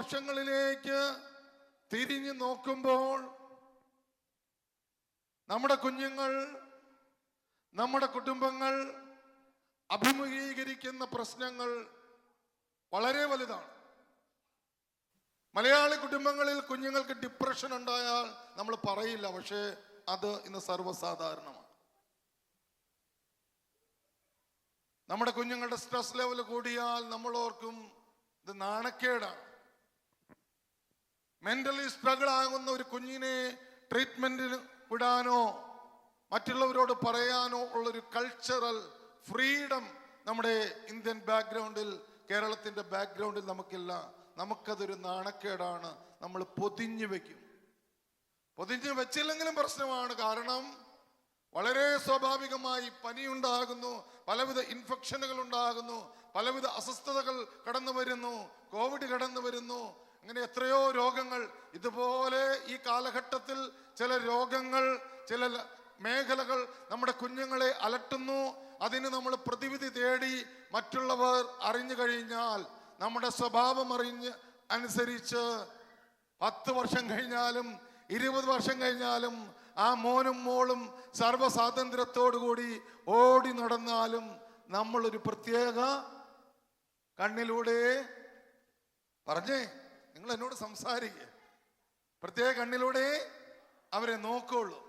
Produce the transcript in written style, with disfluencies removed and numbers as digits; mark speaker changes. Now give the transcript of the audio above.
Speaker 1: വർഷങ്ങളിലേക്ക് തിരിഞ്ഞു നോക്കുമ്പോൾ നമ്മുടെ കുഞ്ഞുങ്ങൾ, നമ്മുടെ കുടുംബങ്ങൾ അഭിമുഖീകരിക്കുന്ന പ്രശ്നങ്ങൾ വളരെ വലുതാണ്. മലയാളി കുടുംബങ്ങളിൽ കുഞ്ഞുങ്ങൾക്ക് ഡിപ്രഷൻ ഉണ്ടായാൽ നമ്മൾ പറയില്ല, പക്ഷേ അത് ഇന്ന് സർവ്വസാധാരണമാണ്. നമ്മുടെ കുഞ്ഞുങ്ങളുടെ സ്ട്രെസ് ലെവൽ കൂടിയാൽ നമ്മൾ ഓർക്കും ഇത് നാണക്കേടാണ്. മെന്റലി സ്ട്രഗിൾ ആകുന്ന ഒരു കുഞ്ഞിനെ ട്രീറ്റ്മെന്റിന് വിടാനോ മറ്റുള്ളവരോട് പറയാനോ ഉള്ളൊരു കൾച്ചറൽ ഫ്രീഡം നമ്മുടെ ഇന്ത്യൻ ബാക്ക്ഗ്രൗണ്ടിൽ, കേരളത്തിന്റെ ബാക്ക്ഗ്രൗണ്ടിൽ നമുക്കില്ല. നമുക്കതൊരു നാണക്കേടാണ്. നമ്മൾ പൊതിഞ്ഞു വെക്കും. പൊതിഞ്ഞു വെച്ചില്ലെങ്കിലും പ്രശ്നമാണ്. കാരണം വളരെ സ്വാഭാവികമായി പനിയുണ്ടാകുന്നു, പലവിധ ഇൻഫെക്ഷനുകൾ ഉണ്ടാകുന്നു, പലവിധ അസ്വസ്ഥതകൾ കടന്നു വരുന്നു, കോവിഡ് കടന്നു വരുന്നു. അങ്ങനെ എത്രയോ രോഗങ്ങൾ. ഇതുപോലെ ഈ കാലഘട്ടത്തിൽ ചില രോഗങ്ങൾ, ചില മേഖലകൾ നമ്മുടെ കുഞ്ഞുങ്ങളെ അലട്ടുന്നു. അതിന് നമ്മൾ പ്രതിവിധി തേടി മറ്റുള്ളവർ അറിഞ്ഞു കഴിഞ്ഞാൽ, നമ്മുടെ സ്വഭാവം അനുസരിച്ച് 10 വർഷം കഴിഞ്ഞാലും 20 വർഷം കഴിഞ്ഞാലും ആ മോനും മോളും സർവ്വസ്വാതന്ത്ര്യത്തോടുകൂടി ഓടി നടന്നാലും നമ്മളൊരു പ്രത്യേക കണ്ണിലൂടെ പറഞ്ഞേ, നിങ്ങൾ എന്നോട് സംസാരിക്കുക, പ്രത്യേക കണ്ണിലൂടെ അവരെ നോക്കുള്ളൂ.